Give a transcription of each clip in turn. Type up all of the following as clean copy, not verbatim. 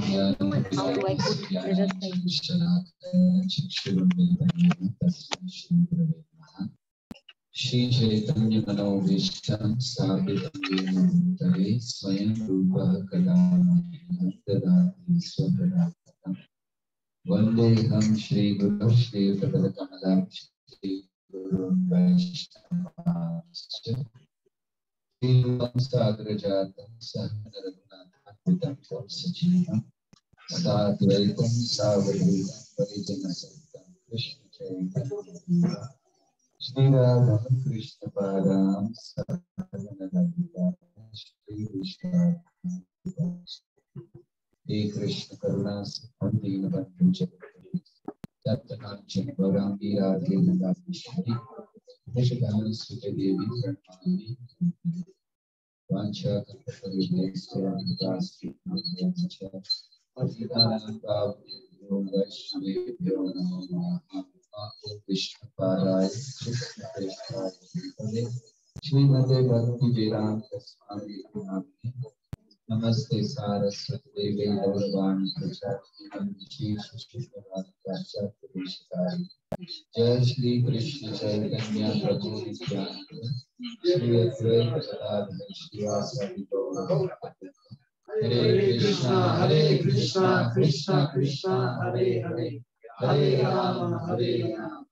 How do I put results like this? Shri Chaitanya Manovistam Savitam Tare Swayam Rupa Kadamaya Dadati Swapadakatam Vandeham Shri Guru Shri Padakamalam Shri Guru Vaishnavascha Shrivam Sagrajatam Sahana Raghunathatam Tam Sajivam Sadvaitam Savadhitam Parijana Sahitam Krishna Chaitanya Shri Radha Krishna Padam Saranagita Shri Vishnu He Krishna Karuna Sandhina Bandhu Chakri Tattanachan Baurangi Radhe Nandashri Vishadhana Sutta Devi Pranamami Vancha Kalpatarubhesya Vidasti Namayancha Adhidanam Babu Yoga Shri Vyo Namo Namaha Vishnu Paraya Krishna Krishna Srimate Bhakti Vedanta Swami Namaste Namaste Saraswati Devi Gauravani Prachati Namaste Shishivara Prachati Vishikari Jai Shri Krishna Chaitanya Prabhu Nityananda Shri Advaita Gadadhar Shivasadi Gauravani Hare Krishna, Krishna Krishna, Hare Hare, Hare Rama, Hare Rama.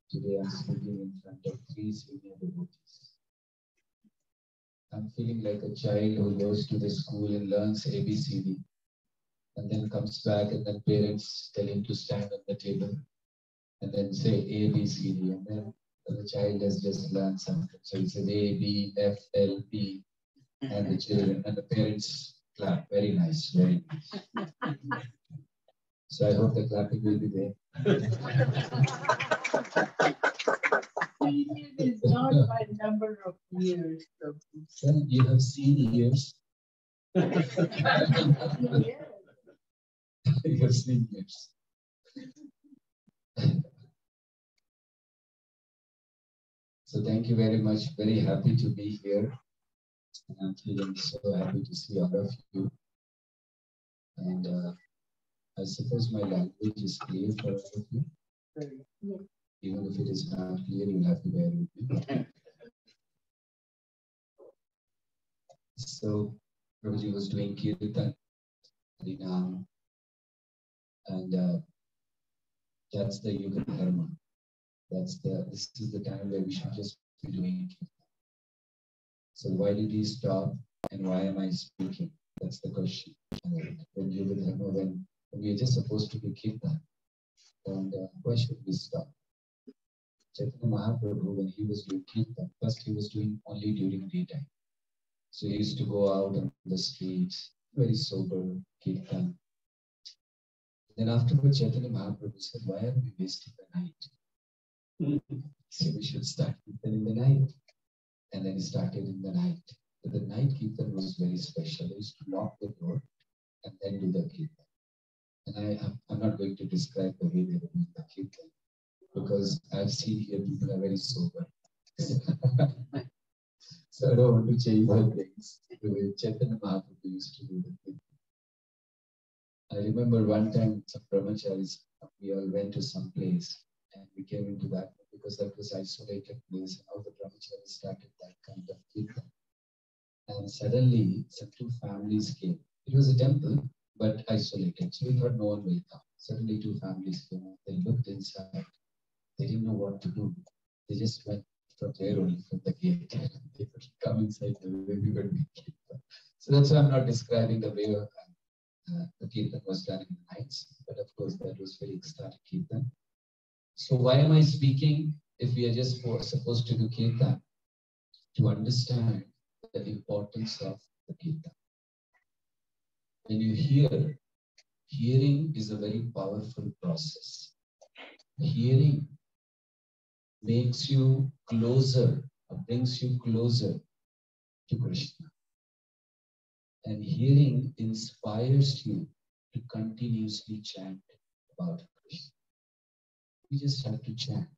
Today I'm speaking in front of 3 senior devotees. I'm feeling like a child who goes to the school and learns ABCD and then comes back and then parents tell him to stand on the table and then say A, B, C, D, and then the child has just learned something. So he says A, B, F, L, P, and the children and the parents clap. Very nice, very nice. So I hope the clapping will be there. It's not by number of years. Well, you have seen years. You have seen years. So thank you very much. Very happy to be here. And I'm feeling so happy to see all of you. And I suppose my language is clear for all of you. Yes. Even if it is not clear, you'll have to bear with me. So Prabhuji was doing Kirtan, Harinam, and that's the Yuga Dharma. This is the time where we should just be doing Kirtan. So why did he stop and why am I speaking? That's the question. When Yuga Dharma, when we are just supposed to do Kirtan, and why should we stop? Chaitanya Mahaprabhu, when he was doing Kirtan, first he was doing only during daytime. So he used to go out on the streets, very sober, Kirtan. Then afterwards, Chaitanya Mahaprabhu said, why are we wasting the night? So we should start Kirtan in the night. And then he started in the night. But the night Kirtan was very special. He used to lock the door and then do the Kirtan. And I'm not going to describe the way they were doing the Kirtan, because I've seen here people are very sober. So I don't want to change the things. The way Chaitanya Mahaprabhu used to do the Kirtan. I remember one time some brahmacharis, we all went to some place and we came into that because that was isolated place. All the brahmacharis started that kind of Kirtan. And suddenly some 2 families came. It was a temple, but isolated. So we thought no one will come. Suddenly 2 families came. They looked inside. They didn't know what to do. They just went from there only, from the gate. They could come inside the way we were doing Kirtan. So that's why I'm not describing the way the Kirtan was done in the nights. But of course, that was very ecstatic Kirtan. So why am I speaking if we are just supposed to do Kirtan? To understand the importance of the Kirtan. When you hear, hearing is a very powerful process. Hearing makes you closer, or brings you closer to Krishna. And hearing inspires you to continuously chant about Krishna. You just have to chant.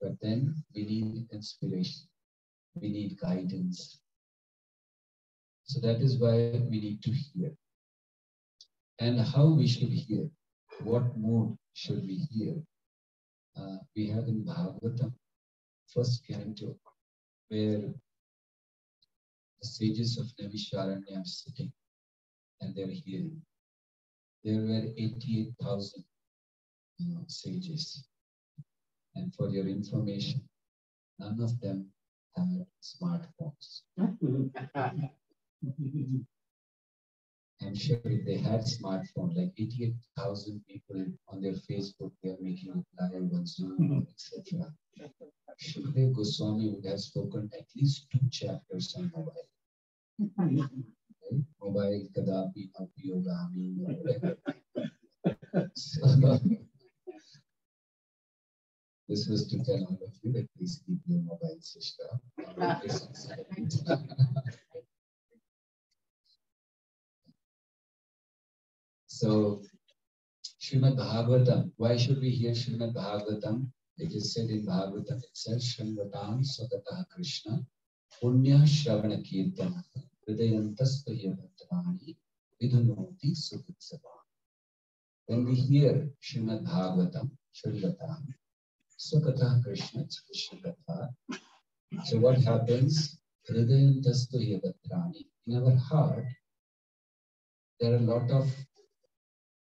But then we need inspiration. We need guidance. So that is why we need to hear. And how we should hear. What mode should we hear? We have in Bhagavatam, first canto, where the sages of Naimisharanya are sitting and they're hearing. There were 88,000 sages. And for your information, none of them had smartphones. I'm sure if they had smartphone, like 88,000 people on their Facebook, they are making it live on Zoom, etc. Shukdev Goswami would have spoken at least 2 chapters on mobile. Right? Mobile Kadapi Apiyogami. So, this was to tell all of you that please keep your mobile switched off. So, Srimad Bhagavatam, why should we hear Srimad Bhagavatam? It is said in Bhagavatam itself, Shrimvatam Sakataha Krishna, Punya Shravana Kirtana, Hridayantaspaya Bhattvani, Vidhanoti Sukitsava. When we hear Srimad Bhagavatam, Shrimvatam, Sakataha Krishna, it's Krishna Katha. So what happens? Hridayantaspaya Bhattvani. In our heart, there are a lot of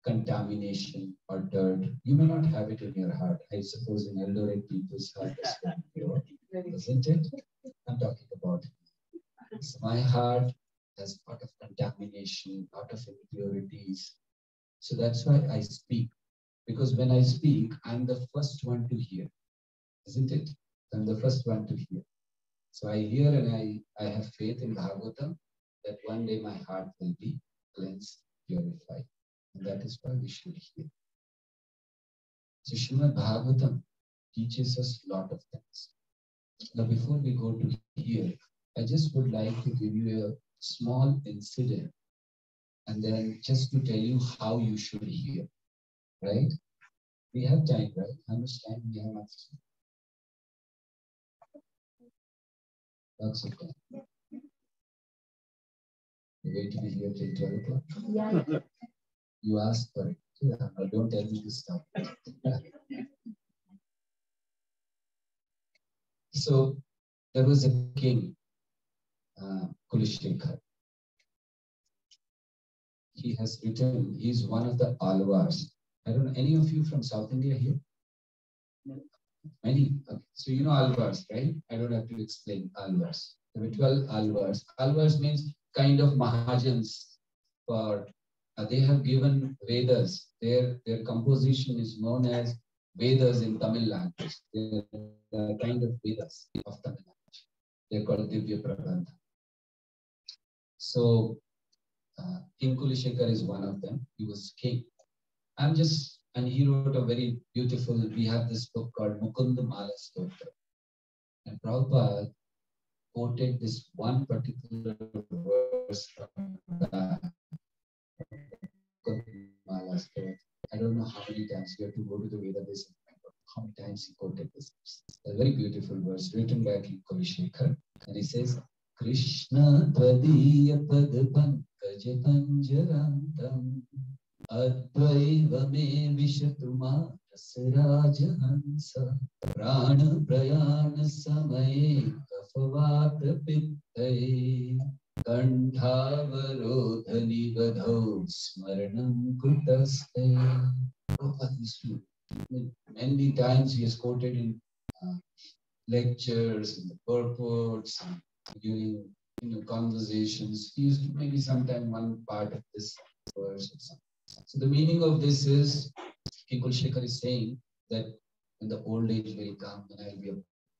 contamination or dirt. You may not have it in your heart. I suppose in Eldoret people's heart is very pure, isn't it? I'm talking about so my heart has a lot of contamination, a lot of impurities. So that's why I speak. Because when I speak, I'm the first one to hear, isn't it? I'm the first one to hear. So I hear and I have faith in Bhagavatam that one day my heart will be cleansed, purified. And that is why we should hear. So Srimad Bhagavatam teaches us a lot of things. Now before we go to here, I just would like to give you a small incident and then just to tell you how you should hear, right? We have time, right? How much time we have? Lots of time. You're going to be here till 12 o'clock? Yeah. You asked for it. Yeah, don't tell me to stop. So there was a king, Kulishekar. He has written, he's one of the Alvars. I don't know, any of you from South India here? Many? Okay. So you know Alvars, right? I don't have to explain Alvars. There were 12 Alvars. Alvars means kind of Mahajans for, they have given Vedas. Their composition is known as Vedas in Tamil language. They're kind of Vedas of Tamil language. They're called Divya Prabandha. So King Kulishekar is one of them. He was king. And he wrote a very beautiful, we have this book called Mukunda Mala Stotra. And Prabhupada quoted this one particular verse from the Mukunda Mala Stotra. I don't know how many times you have to go to the Vedas and remember how many times he quoted this verse. A very beautiful verse written by King Kulishekar. And he says, Krishna Tvadiya Padpankaj Panjarantam Advaiva me Vishatuma Rasarajahansa Prana Prayana Samaye Kafavata Pittai Kantavarodhani Vadho Smaranam Kutaste. Prabhupada used to, many times he has quoted in lectures, in the purports, and during conversations. He used to maybe sometime one part of this verse or something. So the meaning of this is, King Kulishekar is saying that when the old age will come,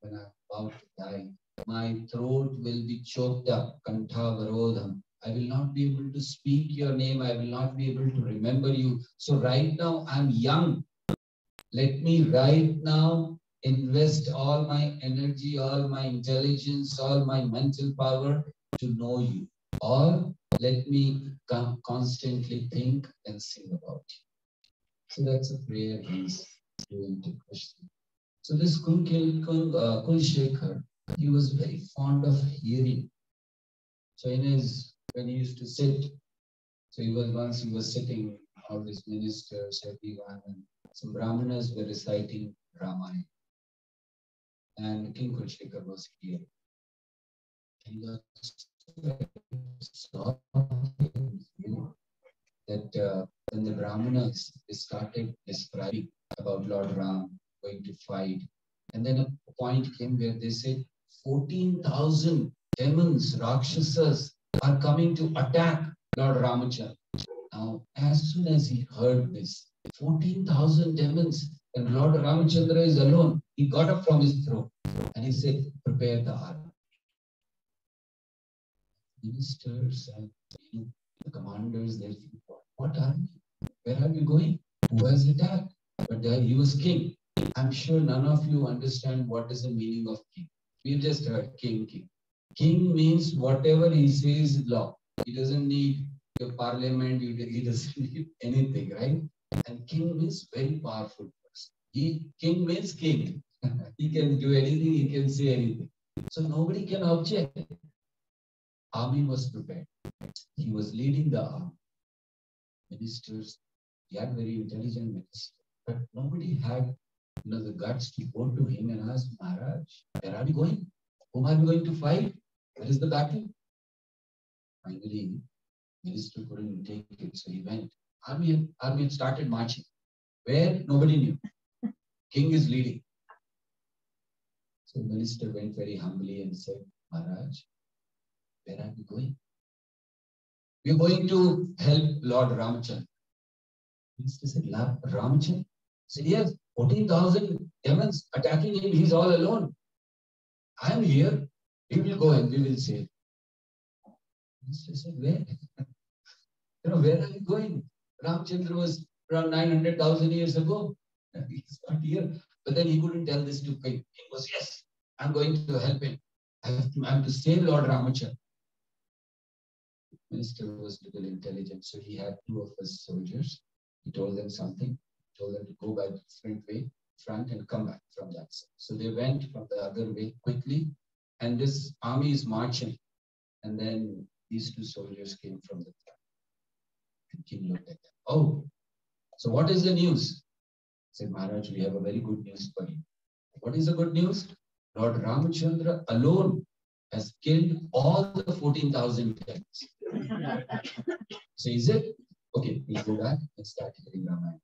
when I'm about to die, my throat will be choked up, kantha varodham. I will not be able to speak your name. I will not be able to remember you. So right now I'm young. Let me right now invest all my energy, all my intelligence, all my mental power to know you. Or let me constantly think and sing about you. So that's a prayer he's doing to Krishna. So this Kulshekhar, he was very fond of hearing. So when he used to sit, so he was sitting, all these ministers, everyone, and some brahmanas were reciting Ramayana. And King Kulshekhar was here. And he got so that when the brahmanas they started describing about Lord Ram going to fight, and then a point came where they said 14,000 demons, Rakshasas are coming to attack Lord Ramachandra. Now, as soon as he heard this, 14,000 demons, and Lord Ramachandra is alone, he got up from his throne and he said, prepare the army. Ministers and the commanders, they think, what army? Where are we going? Who has attacked? But he was king. I'm sure none of you understand what is the meaning of king. We just heard king, king. King means whatever he says is law. He doesn't need the parliament, he doesn't need anything, right? And king means very powerful person. King means king. He can do anything, he can say anything. So nobody can object. Army was prepared. He was leading the army. Ministers, he had very intelligent ministers, but nobody had the guts to go to him and ask, Maharaj, where are we going? Whom are we going to fight? Where is the battle? Finally, minister couldn't take it, so he went. Army had started marching. Where? Nobody knew. King is leading. So the minister went very humbly and said, Maharaj, where are we going? We are going to help Lord Ramachandra. Minister said, Ramachandra? Said, yes, 14,000 demons attacking him. He's all alone. I am here. We will go and we will save. Minister said, where? Where are you going? Ramachandra was around 900,000 years ago. He's not here. But then he couldn't tell this to King. King was, yes, I'm going to help him. I have to save Lord Ramachandra. The minister was a little intelligent, so he had two of his soldiers. He told them something. He told them to go by the different way, front, and come back from that side. So they went from the other way quickly, and this army is marching. And then these two soldiers came from the front. And King looked at them. Oh, so what is the news? He said, Maharaj, we have a very good news for you. What is the good news? Lord Ramachandra alone has killed all the 14,000 demons. So is it? Okay, we'll go back and start hearing Ramayana.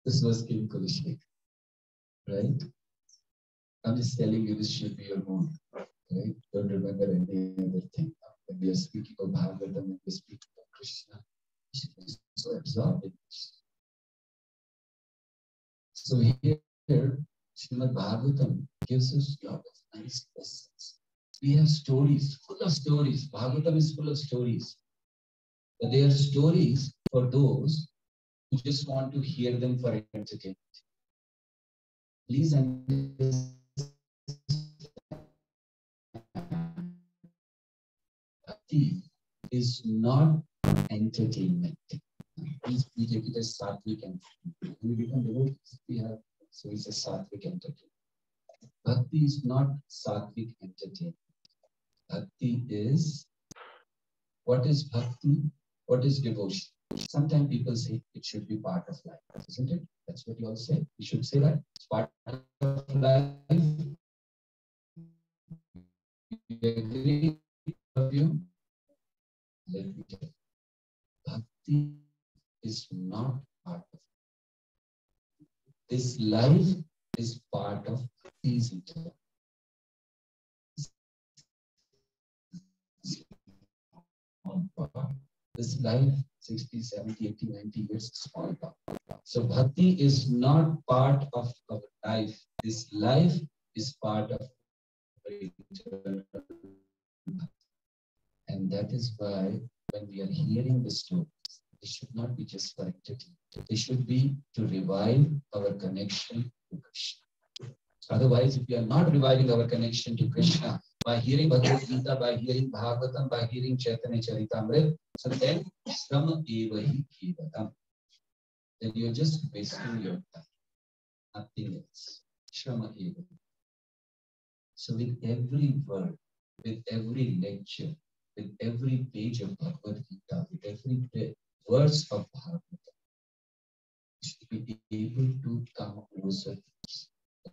This was King Kulishek, right? I'm just telling you this should be your mood, right? Don't remember any other thing. When we are speaking of Bhagavatam, when we speak of Krishna, we should be so absorbed in this. So here, Srimad Bhagavatam gives us a lot of nice lessons. We have stories, full of stories. Bhagavatam is full of stories. But they are stories for those who just want to hear them for entertainment. Please understand, bhakti is not entertainment. Please we take it as sattvic and when we become devotees, we have so it's a sattvic entertainment. Bhakti is not sattvic entertainment. Bhakti is, what is bhakti? What is devotion? Sometimes people say it should be part of life, isn't it? That's what you all say. You should say that. It's part of life. You agree with you? Let me tell you. Bhakti is not part of it. This life is part of these eternal. This life, 60, 70, 80, 90 years, small part. So bhakti is not part of our life. This life is part of our eternal. And that is why when we are hearing the stories, they should not be just for entertainment. They should be to revive our connection to Krishna. Otherwise, if we are not reviving our connection to Krishna by hearing Bhagavad Gita, by hearing Bhagavatam, by hearing Chaitanya Charitamrita, so then Sram Eva Hi Kevatam. Then you're just wasting your time. nothing else. Shrama eva. So with every word, with every lecture, with every page of Bhagavad Gita, with every verse of Bhagavad, you should be able to come closer,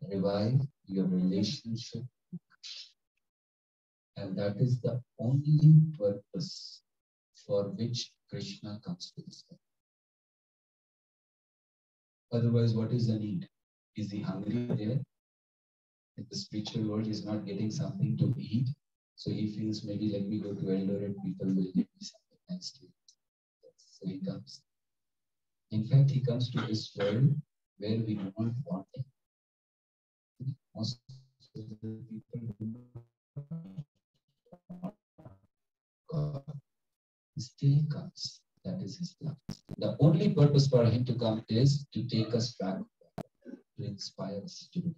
revive your relationship, and that is the only purpose for which Krishna comes to this world. Otherwise, what is the need? Is he hungry there? In the spiritual world, he's not getting something to eat. So he feels maybe let me go to Eldoret, people will give me something nice to eat. So he comes. In fact, he comes to this world where we do not want him. Most of the people do not want God. He still comes. That is his plan. The only purpose for him to come is to take us back, to inspire us to do.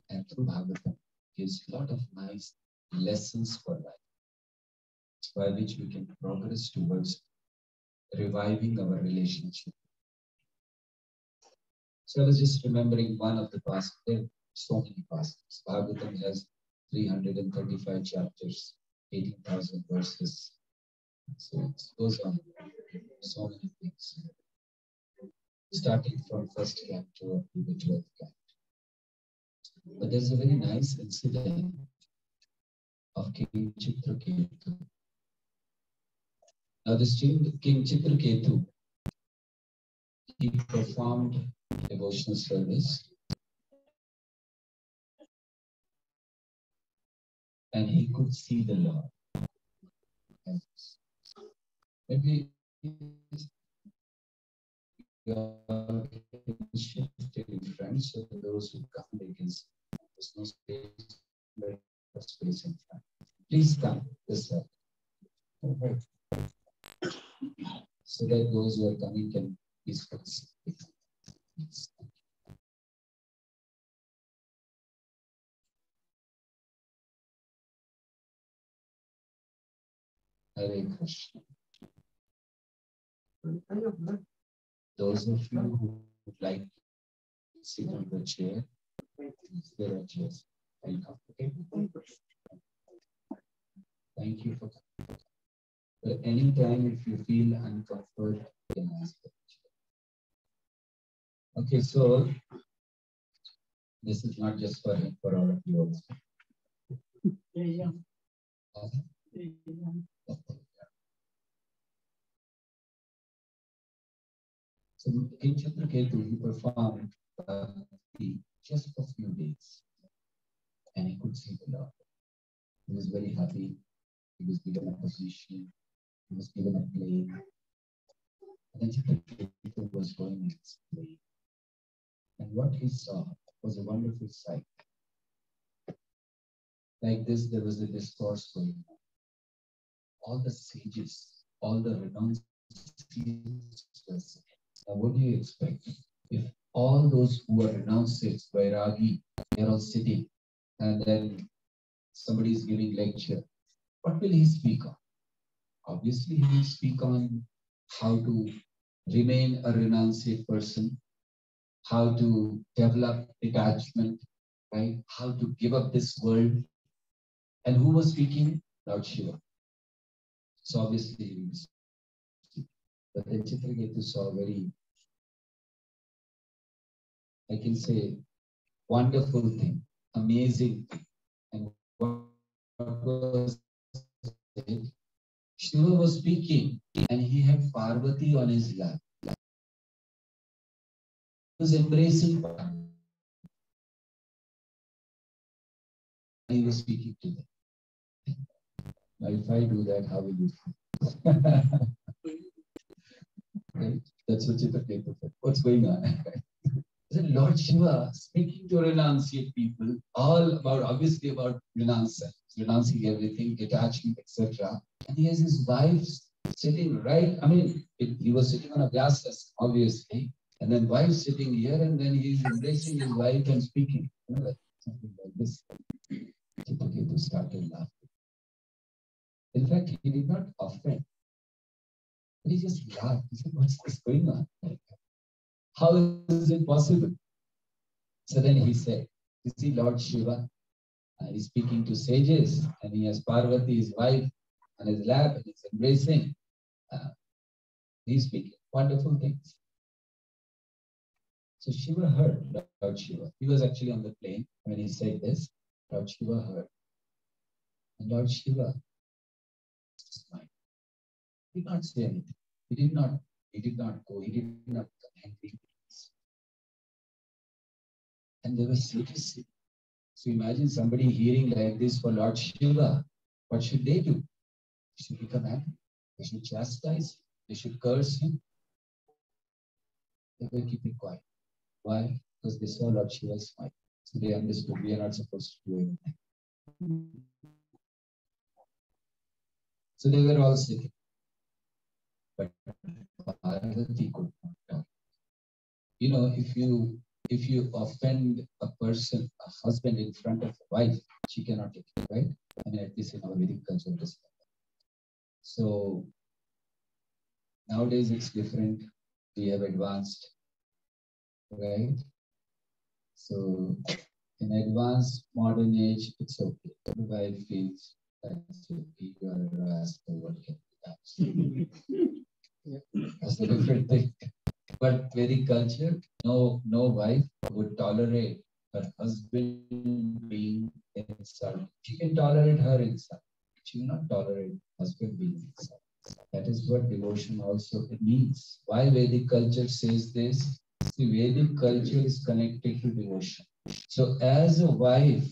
And through Bhagavatam gives a lot of nice lessons for life, by which we can progress towards reviving our relationship. So I was just remembering one of the past, there are so many passages. Bhagavatam has 335 chapters, 18,000 verses. So it goes on, so many things. Starting from first canto up to the 12th canto. But there's a very nice incident of King Chitraketu. Now this King Chitraketu, he performed devotional service and he could see the Lord. And maybe you all can shift in front so that those who come, they can see. There's no space, very much space in front. Please come this side. Okay. So that those who are coming can peacefully sit. Hare Krishna. Those of you who would like to sit on the chair, there are chairs. Welcome. Okay. Thank you for coming. But anytime if you feel uncomfortable, you can ask for the chair. Okay, so this is not just for him, for all of you also. So King Chitraketu, he performed just for a few days, and he could see the Lord. He was very happy. He was given a position. He was given a plane. And then Chitraketu was going in his plane. And what he saw was a wonderful sight. Like this, there was a discourse going on. All the sages, all the renowned sages. Now, what do you expect? If all those who are renowned sages, Vairagi, they're all sitting, and then somebody is giving lecture, what will he speak on? Obviously, he will speak on how to remain a renunciate person, how to develop detachment, right? How to give up this world. And who was speaking? Lord Shiva. So obviously he was speaking. But then Chitraketu saw a very, I can say, wonderful thing, amazing thing. And what was it? Shiva was speaking and he had Parvati on his lap. He was embracing Parvati. He was speaking to them. Now, if I do that, how will you feel? Right? That's what Chitraketu said. What's going on? Lord Shiva speaking to renunciate people, all about, obviously about renouncing everything, detaching, etc. And he has his wife sitting right, I mean, he was sitting on a glass, obviously, and then wife sitting here, and then he's embracing his wife and speaking. You know, like something like this. Chitraketu started laughing. In fact, he did not offend, but he just laughed. He said, what's this going on? How is it possible? So then he said, you see Lord Shiva, he's speaking to sages and he has Parvati, his wife, on his lap and he's embracing. He's speaking wonderful things. So Shiva heard Lord Shiva. He was actually on the plane when he said this. Lord Shiva heard. And Lord Shiva smiled. He did not say anything. He did not go. He did not become angry. And they were sages. So imagine somebody hearing like this for Lord Shiva. What should they do? They should become angry. They should chastise him. They should curse him. They were keeping quiet. Why? Because they saw Lord Shiva smile. So they understood we are not supposed to do anything. So they were all sitting. But Parvati could not talk. You know, if you offend a person, a husband in front of a wife, she cannot take it, right? I mean, at least in our Vedic culture, it is. So nowadays it's different. We have advanced, right? So in advanced modern age, it's okay. The wife feels that's okay. You are a rascal. What can be done? That's a different thing. But Vedic culture, no wife would tolerate her husband being insulted. She can tolerate her insult. She will not tolerate husband being insulted. That is what devotion also means. Why Vedic culture says this? See, Vedic culture is connected to devotion. So as a wife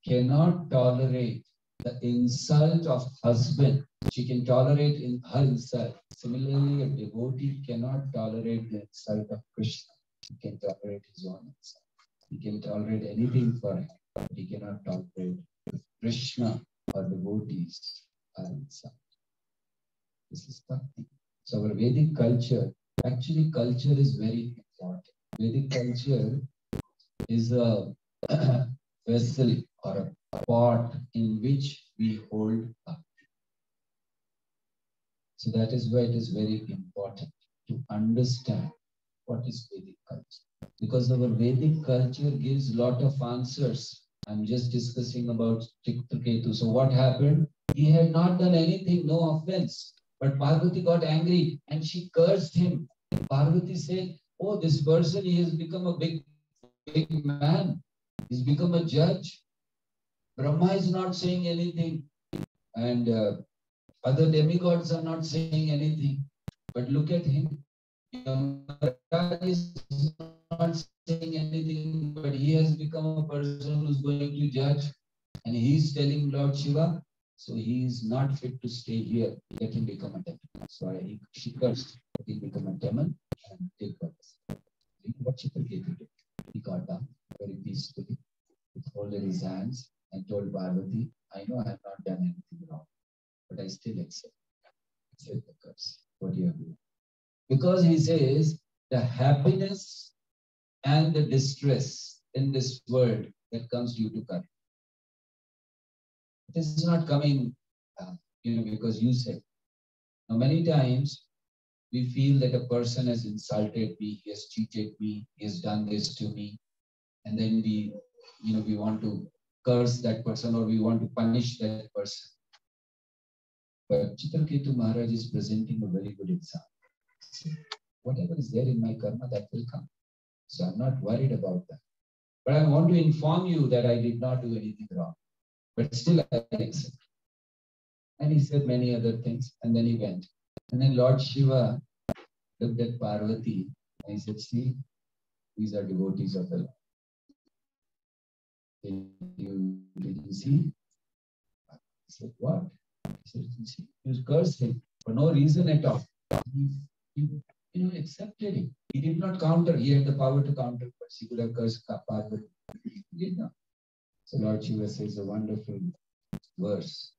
cannot tolerate the insult of husband, she can tolerate in her insult. Similarly, a devotee cannot tolerate the insult of Krishna. He can tolerate his own insult. He can tolerate anything for him, but he cannot tolerate Krishna or devotees are insult. This is bhakti. So our Vedic culture, actually culture is very important. Vedic culture is a vessel or a pot in which we hold up. So that is why it is very important to understand what is Vedic culture. Because our Vedic culture gives a lot of answers. I'm just discussing about Chitraketu. So what happened? He had not done anything, no offense. But Parvati got angry and she cursed him. Parvati said, oh, this person, he has become a big man. He's become a judge. Brahma is not saying anything. And other demigods are not saying anything. But look at him. Yamaraj is not saying anything, but he has become a person who's going to judge. And he's telling Lord Shiva, so he is not fit to stay here. Let him become a demon. So she cursed. Let him become a demon and take purpose. What Chitraketu did? He got down very peacefully, folded his hands and told Parvati, I know I have not done anything wrong, but I still accept the curse. What do you do? Because he says the happiness and the distress in this world that comes due to karma. It is not coming, because you said. Now, many times we feel that a person has insulted me, he has cheated me, he has done this to me, and then we want to curse that person or we want to punish that person. But Chitraketu Maharaj is presenting a very good example. Whatever is there in my karma, that will come. So I'm not worried about that. But I want to inform you that I did not do anything wrong. But still I accept. And he said many other things. And then he went. And then Lord Shiva looked at Parvati and he said, see, these are devotees of the Lord. Did you see? He said, what? He said, you cursed him for no reason at all. He accepted him. He did not counter. He had the power to counter, but he could have cursed Parvati. He did not. So Lord Shiva says a wonderful verse.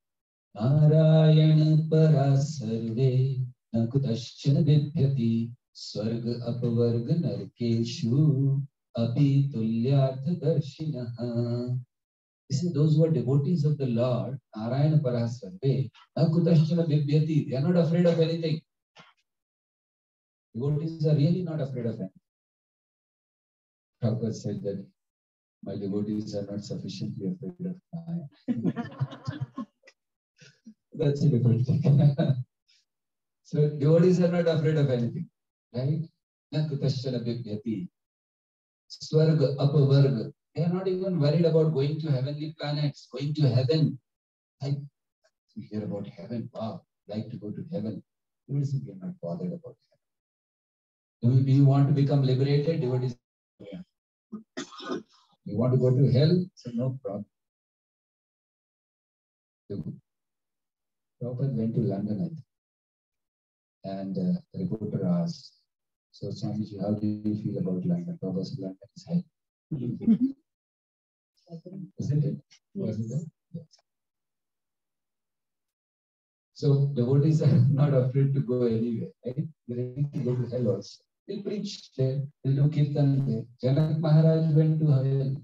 Narayana para sarve nakutaschana vidhyati swarga apavarga narkeshu api tulyartha darshinaha. He said, those who are devotees of the Lord, Narayana para sarve nakutaschana vidhyati. They are not afraid of anything. Devotees are really not afraid of anything. Prabhupada said that my devotees are not sufficiently afraid of fire. That's a different thing. So devotees are not afraid of anything, right? Na kutashchana bibhyati. Swarga, apavarga. They are not even worried about going to heavenly planets, going to heaven. I hear about heaven. Wow, like to go to heaven. Devotees are not bothered about heaven. Do you want to become liberated? Devotees, yeah. You want to go to hell? So no problem. Prabhupada went to London, I think, and the reporter asked, so Swamiji, how do you feel about London? Prabhupada said, London is hell. Isn't it? Wasn't it? Yes. So devotees are not afraid to go anywhere, right? They're ready to go to hell also. They'll preach there, they'll do kirtan there. Janak Maharaj went to hell.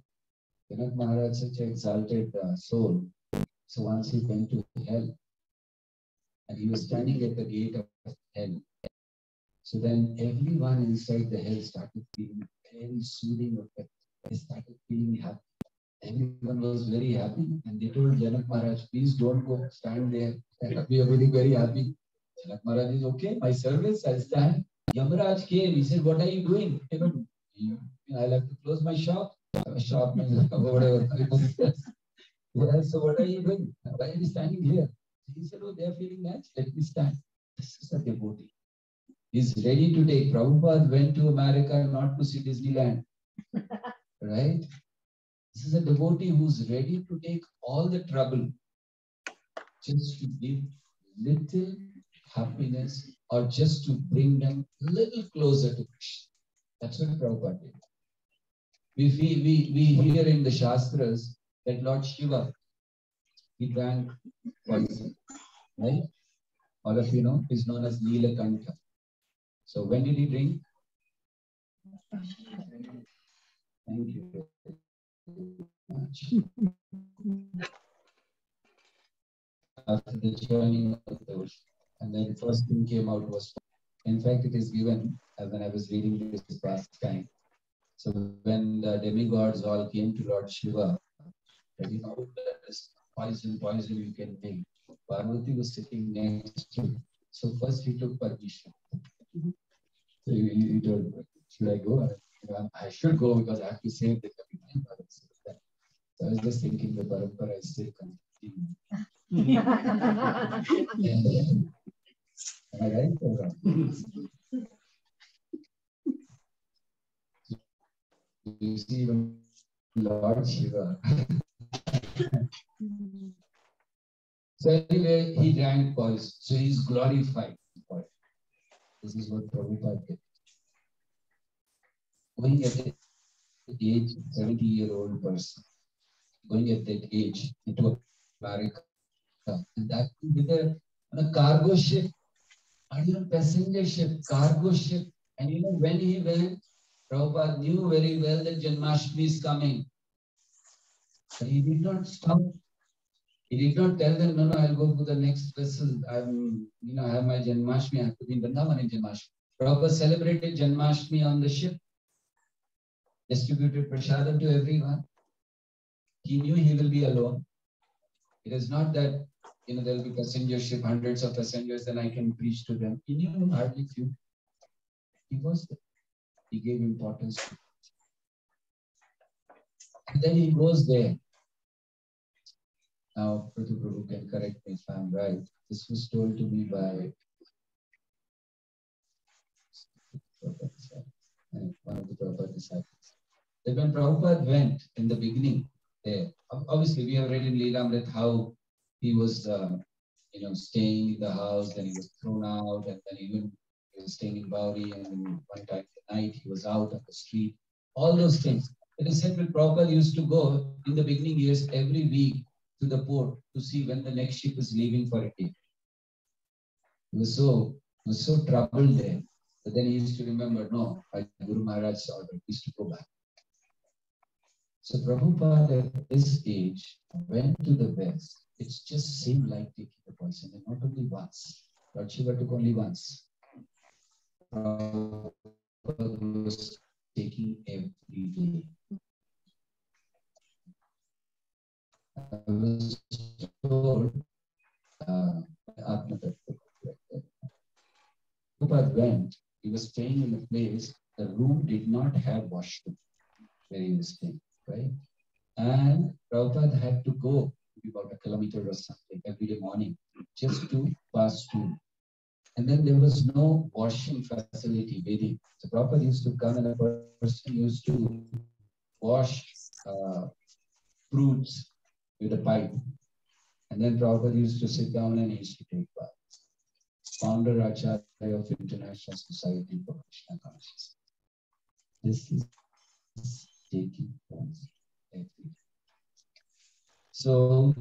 Janak Maharaj, such an exalted soul. So once he went to hell, and he was standing at the gate of hell. So then everyone inside the hell started feeling very soothing effect. They started feeling happy. Everyone was very happy, and they told Janak Maharaj, please don't go, stand there. We are very, very happy. Janak Maharaj is okay, my service, I'll stand. Yamaraj came, he said, what are you doing? I'll have to close my shop. My shop means whatever. Yeah, so what are you doing? Why are you standing here? He said, oh, they are feeling nice, let me stand. This is a devotee. He's ready to take. Prabhupada went to America not to see Disneyland. Right? This is a devotee who's ready to take all the trouble just to give little happiness or just to bring them a little closer to Krishna. That's what Prabhupada did. We hear in the Shastras that Lord Shiva, he drank poison, right? All of you know, is known as Neelakanta. So when did he drink? Thank you very much. After the journey of the ocean. And then the first thing came out was, in fact, it is given when I was reading this past time. So when the demigods all came to Lord Shiva, that that is poison you can make. Parvati was sitting next to him. So first he took permission. So he told, should I go? I should go because I have to save the community. So I was just thinking the parampara is still continuing. Am I right or wrong? You see, even Lord Shiva. So anyway, he drank poison. So he's glorified. This is what Prabhupada did. Going at the age, 70-year-old person, going at that age into America, and that with a cargo ship, not even passenger ship, cargo ship. And you know, when he went, Prabhupada knew very well that Janmashtami is coming. But he did not stop. He did not tell them, no, I'll go to the next vessel. I have my Janmashtami, I have to be in Vrindavan in Janmashtami. Prabhupada celebrated Janmashtami on the ship, distributed prasadam to everyone. He knew he will be alone. It is not that, there will be passenger ship, hundreds of passengers, and I can preach to them. He knew hardly few. He was there. He gave importance to it. And then he goes there. Now, Prabhu can correct me if I'm right. This was told to me by one of the Prabhupada disciples. That when Prabhupada went in the beginning there, obviously we have read in Leelamrit how he was, staying in the house, then he was thrown out, and then even he was staying in Bauri, and then one time at night he was out on the street. All those things. It is said that Prabhupada used to go in the beginning years every week to the port to see when the next ship is leaving for India. He was so troubled there. But then he used to remember, no, by Guru Maharaj's order, he used to go back. So Prabhupada at this age went to the West. It's just seemed like taking the poison, and not only once. Lord Shiva took only once. Prabhupada was taking every day. I was told Prabhupada went, he was staying in a place, the room did not have washroom where he was staying, right? And Prabhupada had to go about a kilometer or something every day morning just to pass through. And then there was no washing facility waiting. So Prabhupada used to come and a person used to wash fruits with a pipe. And then Prabhupada used to sit down and he used to take bath. Founder Acharya of International Society for Krishna Consciousness. This is taking place every day. So,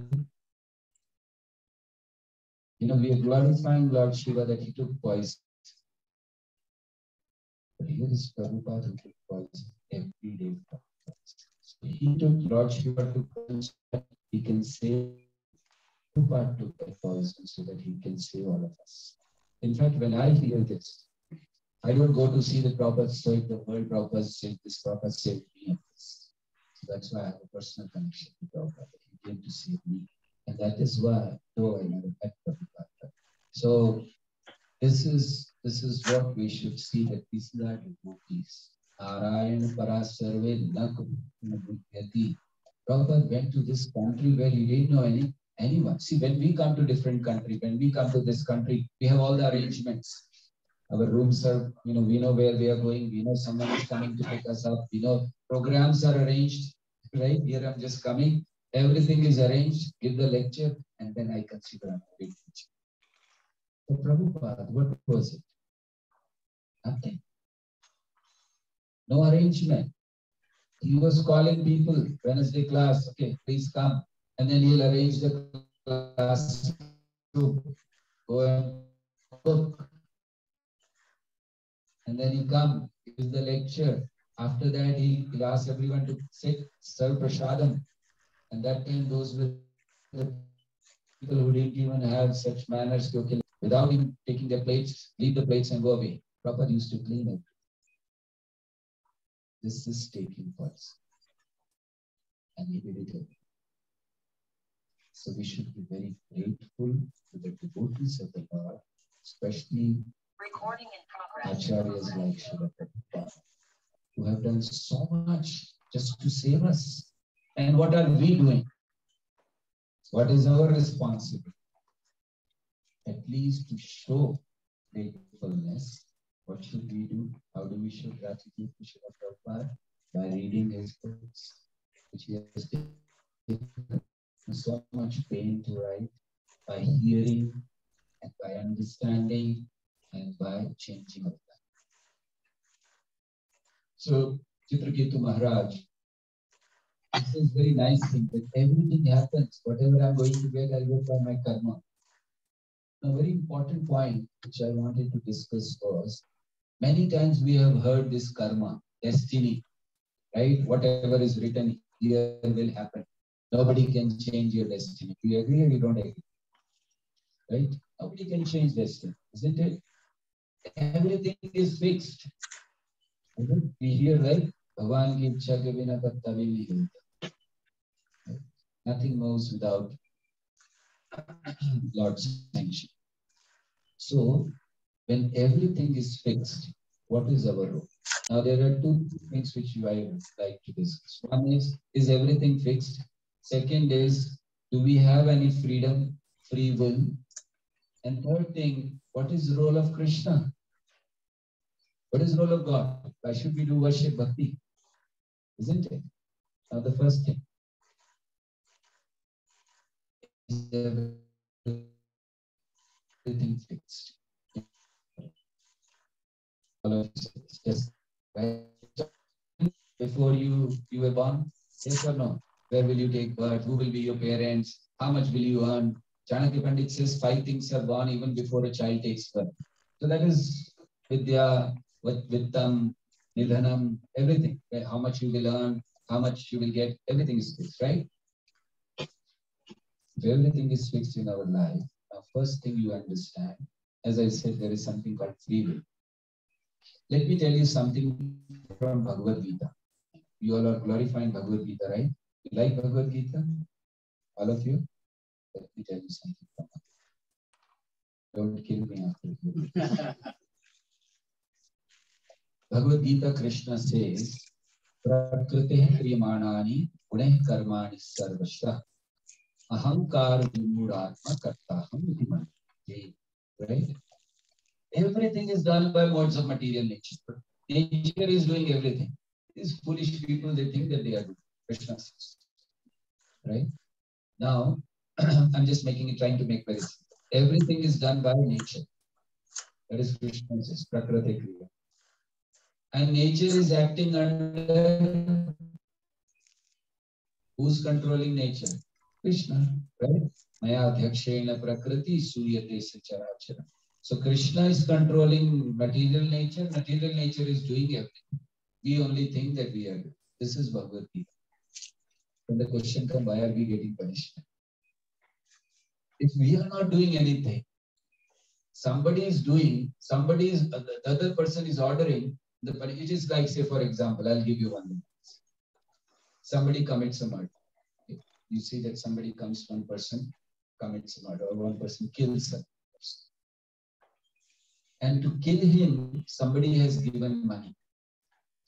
we are glorifying Lord Shiva that he took poison. But here is Prabhupada who took poison every day. So he took Lord Shiva to poison so that he can save Prabhupada took that poison so that he can save all of us. In fact, when I hear this, I don't go to see the Prabhupada save the world, Prabhupada saved this, Prabhupada saved me of this. So that's why I have a personal connection to Prabhupada. He came to save me. And that is why, though I never met Prabhupada. So this is what we should see, that these are devotees. Narayana Parasarve Nakubyati. Prabhupada went to this country where he didn't know anyone. See, when we come to different country, when we come to this country, we have all the arrangements. Our rooms are, we know where we are going. We know someone is coming to pick us up. Programs are arranged, right? Here I'm just coming. Everything is arranged. Give the lecture, and then I consider I'm a big teacher. So Prabhupada, what was it? Nothing. No arrangement. He was calling people, Wednesday class, okay, please come. And then he'll arrange the class to go and cook. And then he come, give the lecture. After that, he'll ask everyone to sit, serve prasadam. And that time, those were the people who didn't even have such manners to kill. Without even taking their plates, leave the plates and go away. Prabhupada used to clean it. This is taking place. And he did it. So we should be very grateful to the devotees of the Lord, especially Acharyas like Srila Prabhupada, who have done so much just to save us. And what are we doing? What is our responsibility? At least to show gratefulness. What should we do? How do we show gratitude to Srila Prabhupada? By reading his books, which he has taken so much pain to write, by hearing and by understanding and by changing of that. So Chitraketu Maharaj, this is very nice thing that everything happens, whatever I'm going to get, I'll get by my karma. A very important point which I wanted to discuss was, many times we have heard this karma, destiny, right? Whatever is written here will happen. Nobody can change your destiny. Do you agree or you don't agree? Right? Nobody can change destiny, isn't it? Everything is fixed. We hear, right? Bhagavan ki ichha ke bina patta bhi nahi hilta. Nothing moves without Lord's sanction. So, when everything is fixed, what is our role? Now, there are two things which I would like to discuss. One is everything fixed? Second is, do we have any freedom, free will? And third thing, what is the role of Krishna? What is the role of God? Why should we do worship bhakti? Isn't it? Now, the first thing is everything fixed. All of it's just right before you were born, yes or no? Where will you take birth? Who will be your parents? How much will you earn? Chanakya Pandit says 5 things are born even before a child takes birth. So that is Vidya, Vittam, Nidhanam, everything. Right? How much you will earn, how much you will get, everything is fixed, right? If everything is fixed in our life, the first thing you understand, as I said, there is something called free will. Let me tell you something from Bhagavad Gita. You all are glorifying Bhagavad Gita, right? You like Bhagavad Gita? All of you? Let me tell you something from it. Don't kill me after you. Bhagavad Gita, Krishna says, Prakriti kriyamanani guneh karmani sarvashah ahankar vimuratma kartaham iti. Right? Everything is done by modes of material nature. Nature is doing everything. These foolish people, they think that they are doing. Krishna says. Right? Now, I'm just making it, trying to make very simple. Everything is done by nature. That is Krishna says, Prakriti kriya. And nature is acting under who's controlling nature? Krishna, right? Maya adhyakshena prakriti suryate sacharachara. So Krishna is controlling material nature. Material nature is doing everything. We only think that we are. This is Bhagavad Gita. When the question comes, why are we getting punished? If we are not doing anything, somebody is doing, the other person is ordering, it is like, say, for example, I'll give you one example. Somebody commits a murder. You see that somebody comes, one person commits a murder, or one person kills a person. And to kill him, somebody has given money.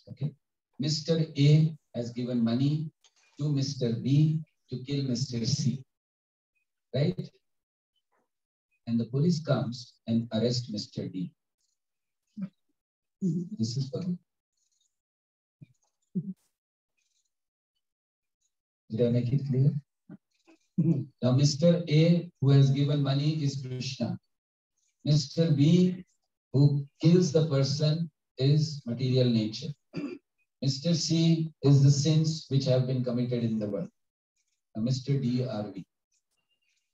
Okay? Mr. A has given money to Mr. B to kill Mr. C. Right? And the police comes and arrest Mr. D. This is Bhagavad. Did I make it clear? Now, Mr. A, who has given money, is Krishna. Mr. B, who kills the person, is material nature. Mr. C is the sins which have been committed in the world. Now, Mr. D are we,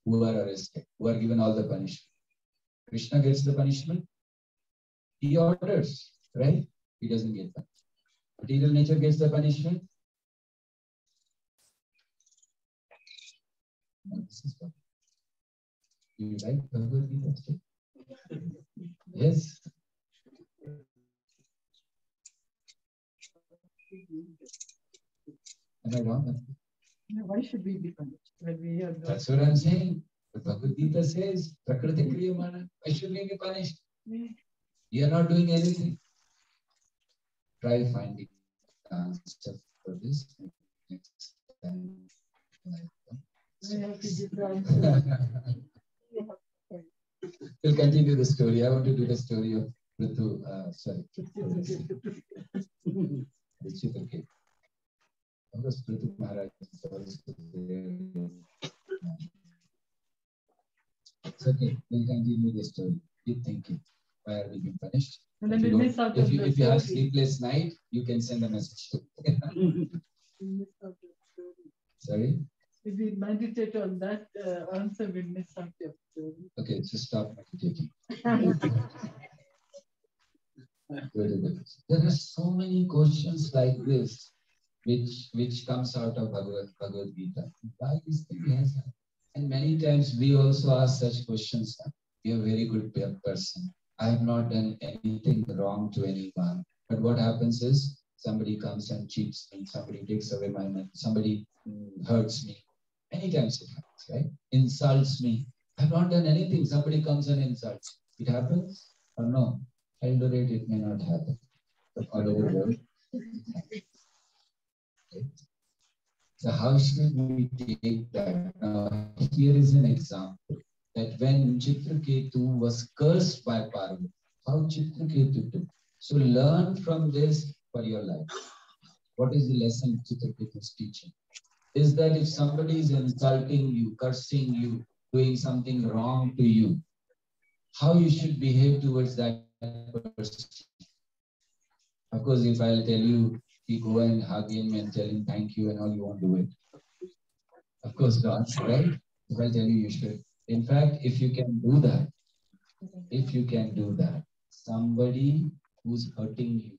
who are arrested, who are given all the punishment. Krishna gets the punishment. He orders, right? He doesn't get that. Material nature gets the punishment. This is what you like Bhagavad Gita? Yes. Am I wrong? Why should we be punished when we are? That's what I'm saying. The Bhagavad Gita says, Prakriti Kriyamana. Why should we be punished? You are not doing anything. Try finding the answer for this next time. We'll continue the story. I want to do the story of Ritu, Chitrake. Of course, Ritu Maharaj is also there. It's okay. We'll continue the story. Keep thinking. Why are we being punished? And then we miss out if you have sleepless night, you can send a message to me. Sorry? If we meditate on that answer, we miss out your story. Okay, just stop meditating. There are so many questions like this which comes out of Bhagavad Gita. Why this thing has happened? And many times we also ask such questions. You're a very good person. I have not done anything wrong to anyone. But what happens is somebody comes and cheats me, somebody takes away my money, somebody hurts me. Many times it happens, right? Insults me. I have not done anything. Somebody comes and insults. It happens or no? Eldorate, it may not happen. But all over the world. Okay. So how should we take that? Here is an example that when Chitraketu was cursed by Parvati, how Chitraketu took. So learn from this for your life. What is the lesson Chitraketu is teaching? Is that if somebody is insulting you, cursing you, doing something wrong to you, how you should behave towards that person. Of course, if I'll tell you, you go and hug him and tell him thank you and all, you won't do it. Of course not, right? If I tell you, you should. In fact, if you can do that, somebody who's hurting you,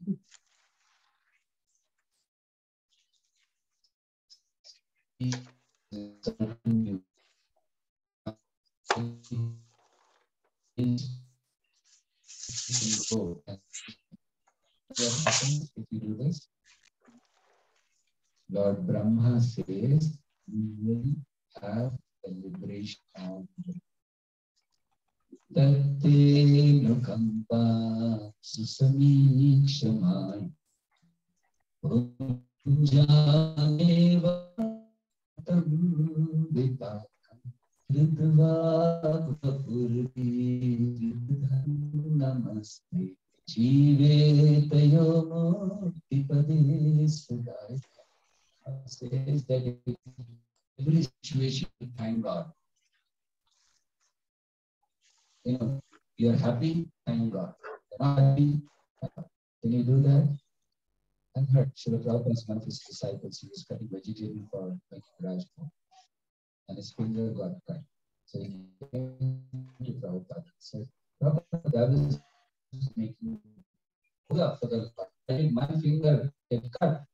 Lord Brahma says, you will have the liberation of Tatte Nukampa Susamikshamai Punjaneva Vipakam Ridva Vapurvi Namaste Jive Tayomo Tipade Sudai says that in every situation, thank God. You know, you're happy, thank God. You're not happy, thank God. Can you do that? I heard Srila Prabhupada, one of his disciples, he was cutting vegetarian for making Rajbhog, and his finger got cut. So he came to Prabhupada and said, Prabhupada, I was making yoga for the Lord. Why did my finger get cut?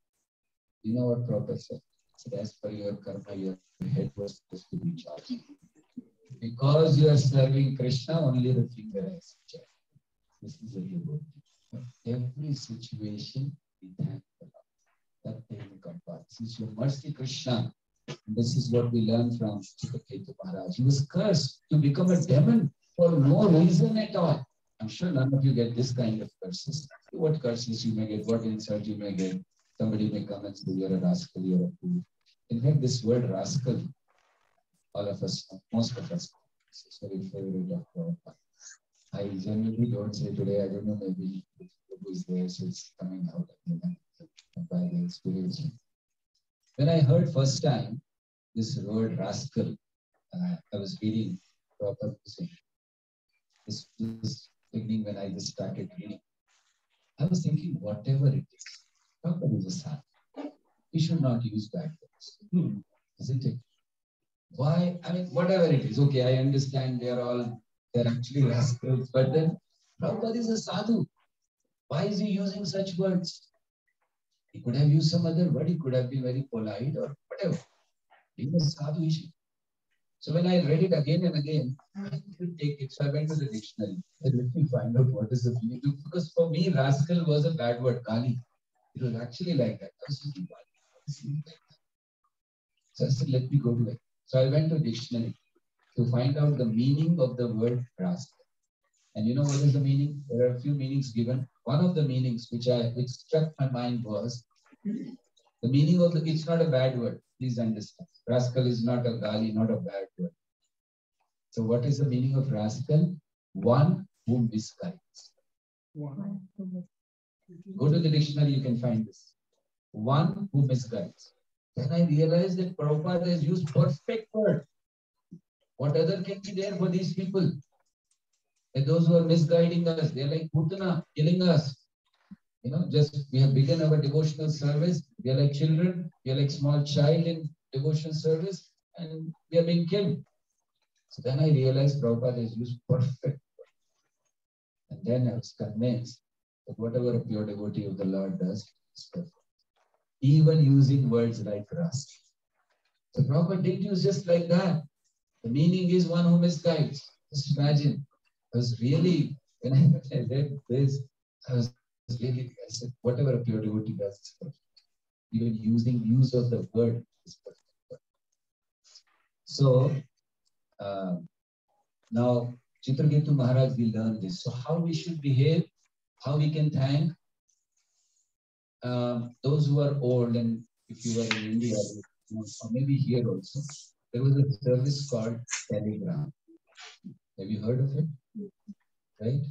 You know what Prabhupada said? He said, as per your karma, your head was supposed to be charged. Because you are serving Krishna, only the finger has charged. This is very important. Every situation, we thank the Lord. That day will come back. This is your mercy, Krishna. And this is what we learn from Chittaketu Maharaj. He was cursed to become a demon for no reason at all. I'm sure none of you get this kind of curses. What curses you may get, what insult you may get. Somebody may come and say, you're a rascal, you're a fool. In fact, this word rascal, all of us, most of us, is very favorite of Prabhupada. I generally don't say today, I don't know, maybe Prabhu is there, so it's coming out by the inspiration. When I heard first time this word rascal, I was reading Prabhupada saying, this was beginning when I just started reading. I was thinking, whatever it is, Prabhupada is a son. We should not use bad words, isn't it? Why? I mean, whatever it is, okay, I understand they're actually rascals, but then Prabhupada is a sadhu. Why is he using such words? He could have used some other word, he could have been very polite or whatever. Being a sadhu issue. So when I read it again and again, I couldn't take it. So I went to the dictionary. And let me find out what is the meaning. Because for me, rascal was a bad word, Kali. It was actually like that. I was thinking, what is it like that? So I said, let me go to it. So I went to dictionary to find out the meaning of the word rascal. And you know what is the meaning? There are a few meanings given. One of the meanings which struck my mind was the meaning of it's not a bad word. Please understand. Rascal is not a gali, not a bad word. So what is the meaning of rascal? One who misguides. Go to the dictionary, you can find this. One who misguides. Then I realized that Prabhupada has used perfect word. What other can be there for these people? And those who are misguiding us, they're like Putana, killing us. You know, just we have begun our devotional service. We are like children. We are like small child in devotional service, and we are being killed. So then I realized Prabhupada has used perfect word. And then I was convinced that whatever a pure devotee of the Lord does is perfect. Even using words like rust. So Prabhupada didn't use just like that. The meaning is one who misguides. Just imagine. I was really, when I read this, I said, whatever a pure devotee does is perfect. Even use of the word is perfect. So, now, Chitraketu Maharaj, we learn this. So, how we should behave, how we can thank those who are old, and if you were in India, or maybe here also, there was a service called Telegram. Have you heard of it? Right?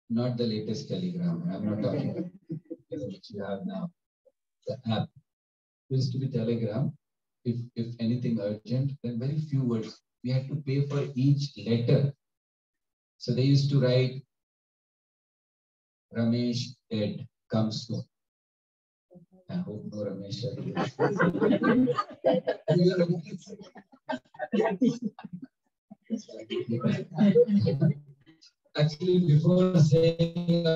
Not the latest Telegram. I'm not talking about which you have now. The app used to be Telegram. If anything urgent, then very few words. We had to pay for each letter. So they used to write, Ramesh dead, come soon. I hope no Ramesh Actually, before saying, I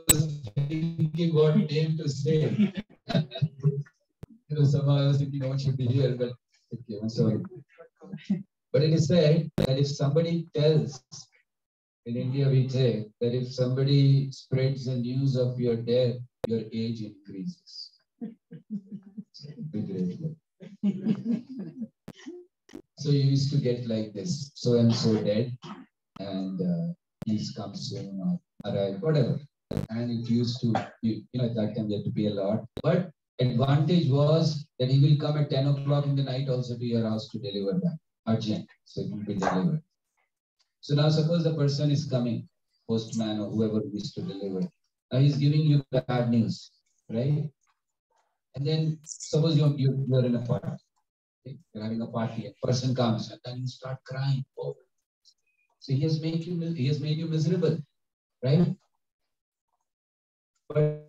was thinking what name to say. Somehow I was thinking no one should be here, but okay, I'm sorry. But it is said that if somebody tells, in India we say that if somebody spreads the news of your death, your age increases. Big red flag. So you used to get like this, so and so dead, and please come soon or arrive, whatever. And it used to, at that time they had to pay a lot. But advantage was that he will come at 10 o'clock in the night also to your house to deliver that. Urgent. So it will be delivered. So now suppose the person is coming, postman or whoever is to deliver. Now he's giving you bad news, right? And then suppose you're in a party. Okay? You're having a party, a person comes and then you start crying. Oh. So he has made you miserable, right? But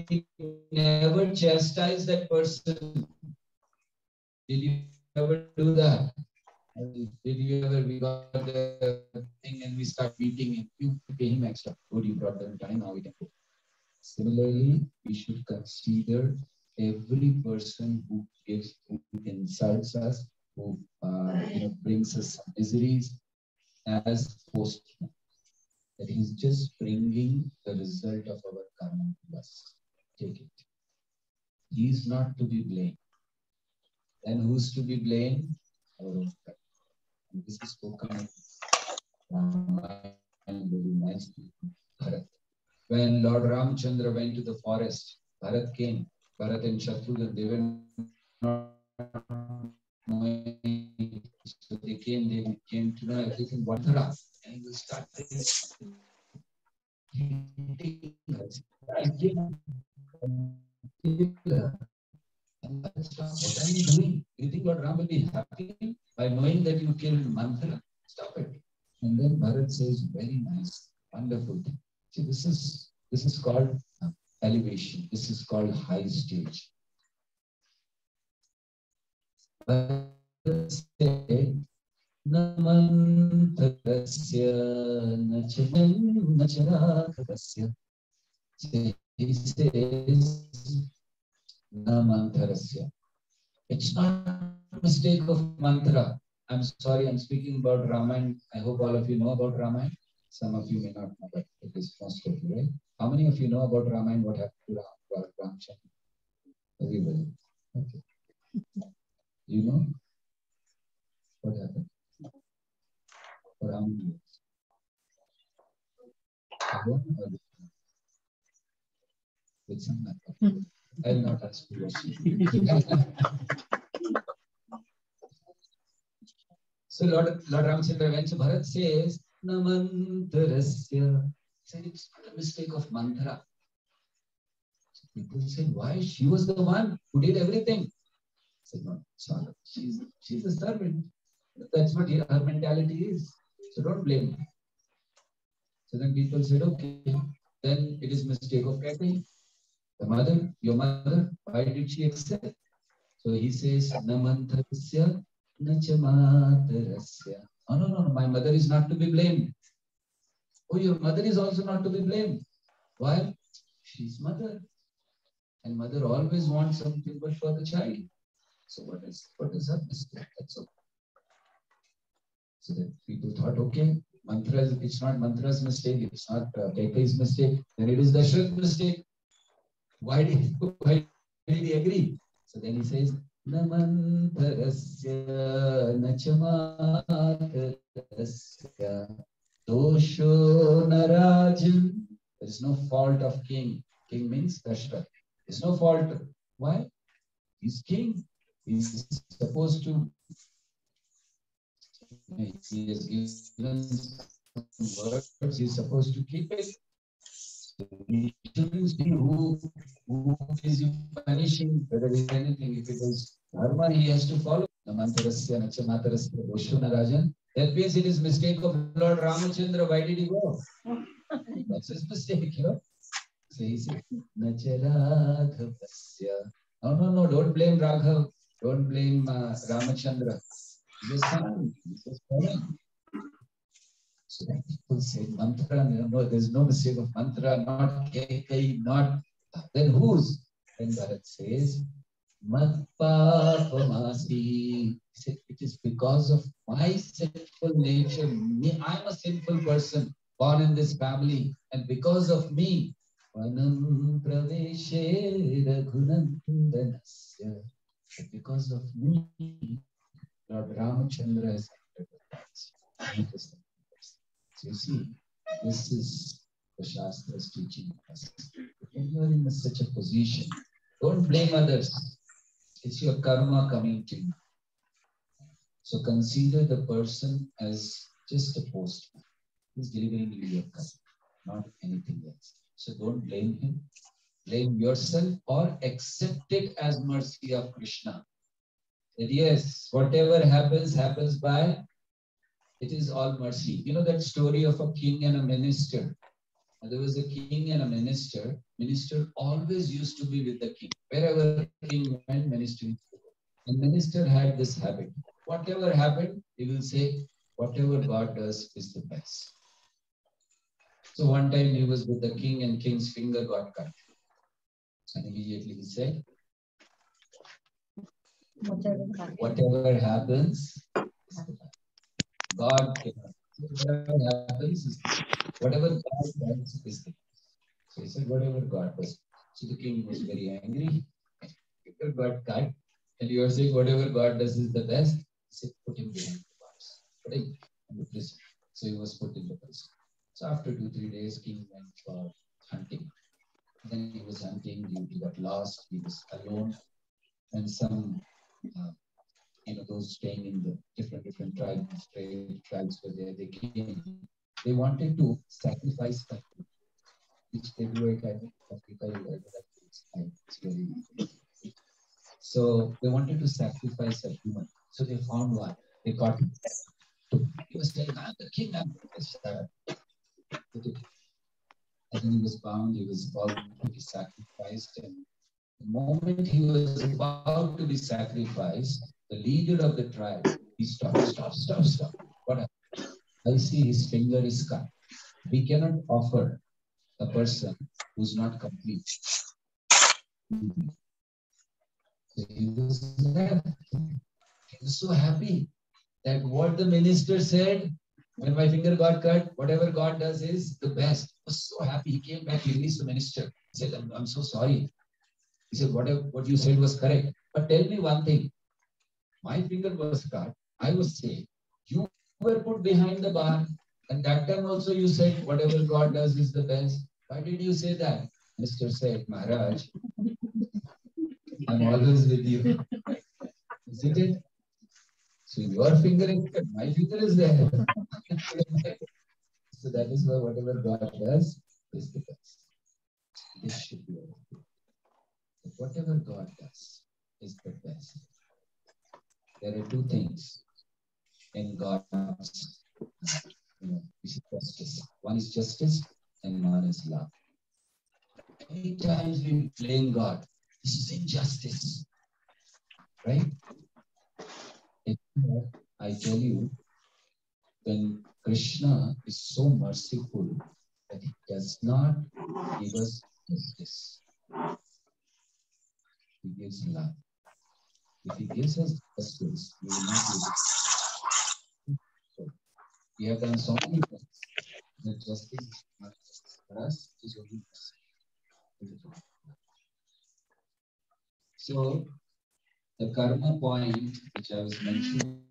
we never chastise that person. Did you ever do that? Did you ever, we got the thing and we start beating him, you pay him extra. Good, you brought them time, now we can go. Similarly, we should consider every person who insults us, who brings us some miseries as postman. That he's just bringing the result of our karma to us. Take it. He is not to be blamed. Then who's to be blamed? Our own karma. And this is spoken and very nicely. Bharat. When Lord Ramchandra went to the forest, Bharat came. Bharat and Shatrughan, they were not knowing. So they came to know everything. Vandara. And they started hitting us. What are you doing? You think Lord Ram will be happy by knowing that you killed Manthara? Stop it. And then Bharat says, very nice, wonderful. See, this is called elevation. This is called high stage. Bharat said, Namantarasya nacharakasya. He says, Namantarasya. It's not a mistake of mantra. I'm sorry, I'm speaking about Ramayana. I hope all of you know about Ramayana. Some of you may not know, but it is most of you, right? How many of you know about Ramayana? What happened to Ramchandra? Everybody. Okay. You know what happened? Ramayana. With some matter. I'll not ask you a question. So Lord Ramchandra went to Bharat says, Namantarasya. He said, it's not a mistake of mantra. So people said, why? She was the one who did everything. I said, no, sorry. She's a servant. That's what her mentality is. So don't blame her. So then people said, okay, then it is mistake of Kathy. The mother, your mother, why did she accept? So he says, Namantarasya nachamatarasya. Oh, no, my mother is not to be blamed. Oh, your mother is also not to be blamed. Why? She's mother. And mother always wants something good for the child. So what is her mistake? That's all. So that people thought, okay, it's not Mantra's mistake, it's not Kaikeyi's mistake, then it is Dashrath's mistake. Why did he agree? So then he says, Namantarasya nachamatarasya dosho narajan. There is no fault of king. King means Dashrath. There is no fault. Why? He's king. He's supposed to. He has given some words. He's supposed to keep it. He shouldn't see who is punishing, whether it is anything. If it is dharma, he has to follow. Namantarasya nachamatarasya dosho narajan. That means it is mistake of Lord Ramachandra. Why did he go? That's his mistake, So he said, Nacharaghavasya. No, don't blame Raghav. Don't blame Ramachandra. He's a son. He's a son. So then people say, mantra, no, there's no mistake of mantra, not Kaikeyi, not. Then whose? Then Bharat says, Matpapamasi. He said, it is because of my sinful nature. I'm a sinful person born in this family. And because of me, Vanam praveshe raghunandanasya. But because of me, Lord Ramachandra has entered the palace. So you see, this is the Shastra's teaching us. When you are in such a position, don't blame others. It's your karma coming to you. So consider the person as just a postman. He's delivering you your karma, not anything else. So don't blame him. Blame yourself or accept it as mercy of Krishna. That yes, whatever happens, happens by, it is all mercy. You know that story of a king and a minister. There was a king and a minister. Minister always used to be with the king. Wherever king went, minister used to go. And minister had this habit. Whatever happened, he will say, whatever God does is the best. So one time he was with the king and king's finger got cut. And immediately he said, whatever happens is the best. God cannot. Whatever happens is whatever God does is the best. So he said, whatever God does. So the king was very angry. Finger got cut. And you are saying whatever God does is the best. He said, put him behind the bars. Put him in the prison. So he was put in the prison. So after 2-3 days, king went for hunting. Then he was hunting, he got lost, he was alone. And some, those staying in the different tribes, tribes were there, they came. They wanted to sacrifice that, which they do it, I think, Africa, it's very. So they wanted to sacrifice a human. So they found one. They got him. He was telling, I'm the king, I'm the and then he was bound, he was about to be sacrificed. And the moment he was about to be sacrificed, the leader of the tribe, he stop. What happened? I see his finger is cut. We cannot offer a person who's not complete. So he was left. He was so happy that what the minister said, when my finger got cut, whatever God does is the best. He was so happy. He came back, he released the minister. He said, I'm so sorry. He said, what you said was correct. But tell me one thing. My finger was cut. I was saved. You were put behind the bar. And that time also you said, whatever God does is the best. Why did you say that? Minister said, Maharaj, I'm always with you. Isn't it? So your finger is cut. My finger is there. So that is why whatever God does is the best. This should be our. Whatever God does is the best. There are two things in God's, justice. One is justice and one is love. Many times we blame God. This is injustice, right? I tell you, when Krishna is so merciful that he does not give us justice, he gives love. If he gives us justice, we will not be able to. So we have done so many things. The justice is not justice. For us, it is only mercy. So the karma point which I was mentioning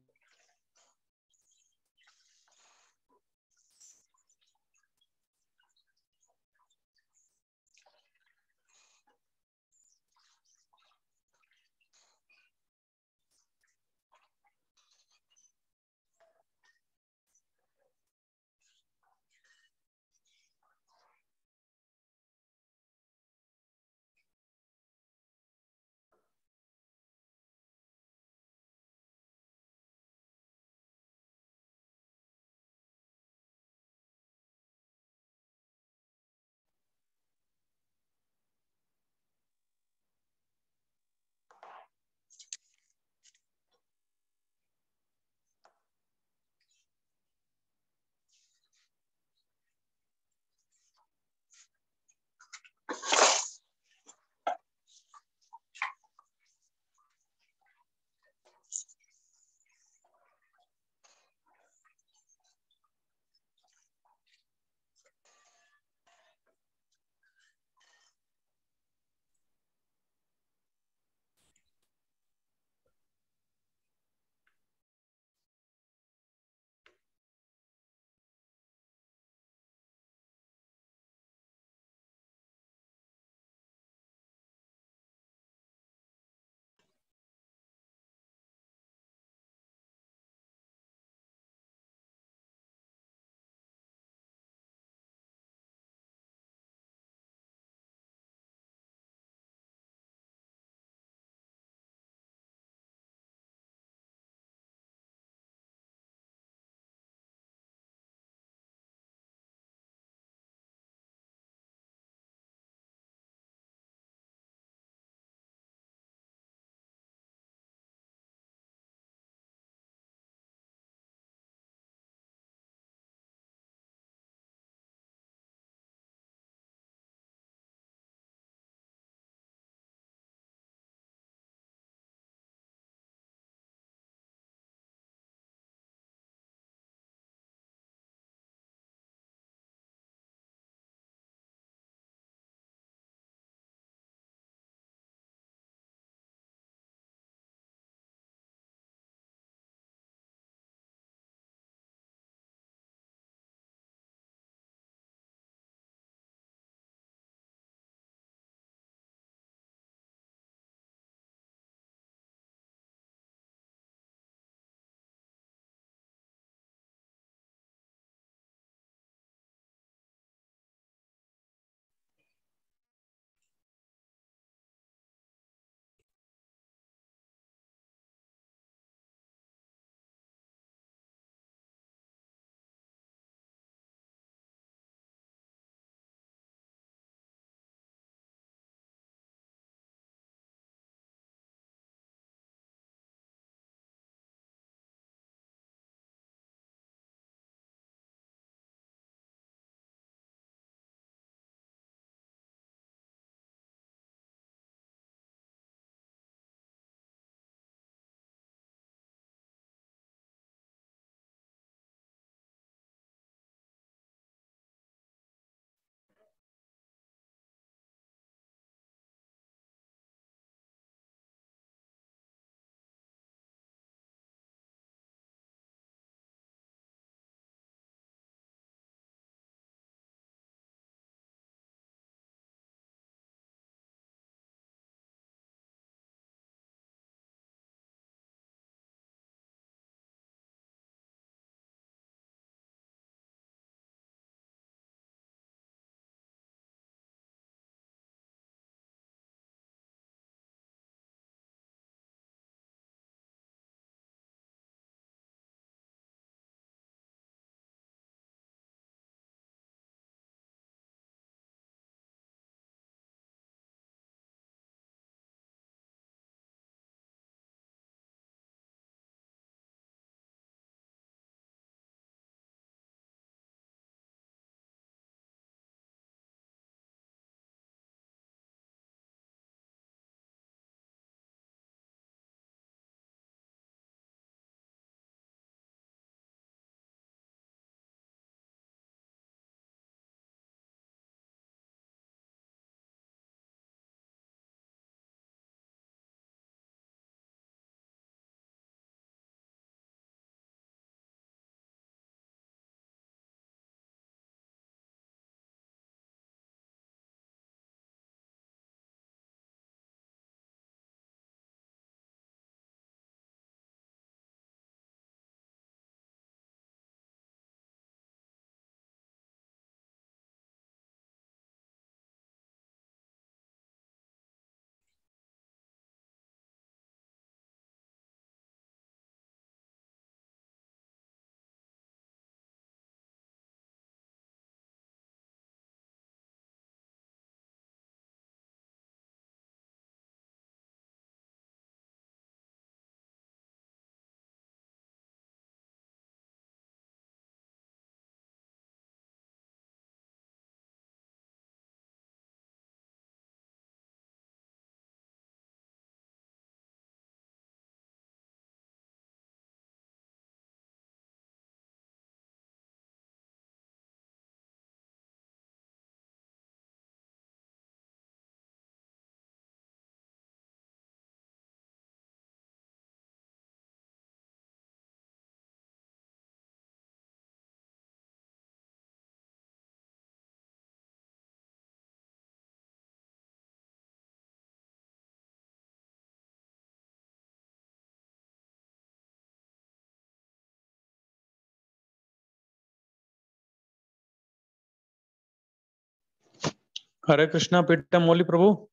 Hare Krishna, Pitta Moli Prabhu.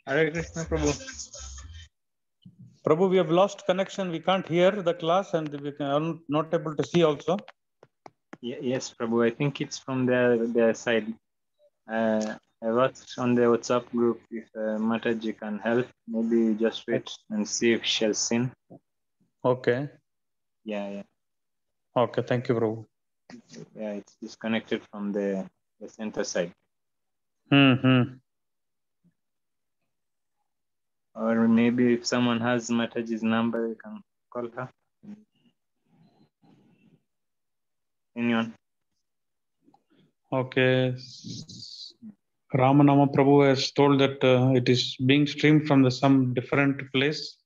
Hare Krishna, Prabhu. Prabhu, we have lost connection. We can't hear the class and we are not able to see also. Yes, Prabhu. I think it's from their side. I watched on the WhatsApp group. If Mataji can help, maybe just wait and see if she has seen. Okay. Yeah. Okay, thank you, Prabhu. Yeah, it's disconnected from the center side. Or maybe if someone has Mataji's number, you can call her. Anyone? Okay. Ramanama Prabhu has told that it is being streamed from some different place.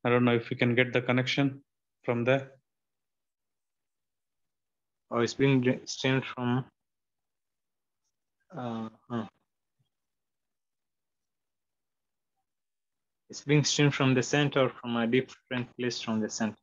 I don't know if we can get the connection from there. Or it's being streamed from. It's being streamed from the center or from a different place from the center.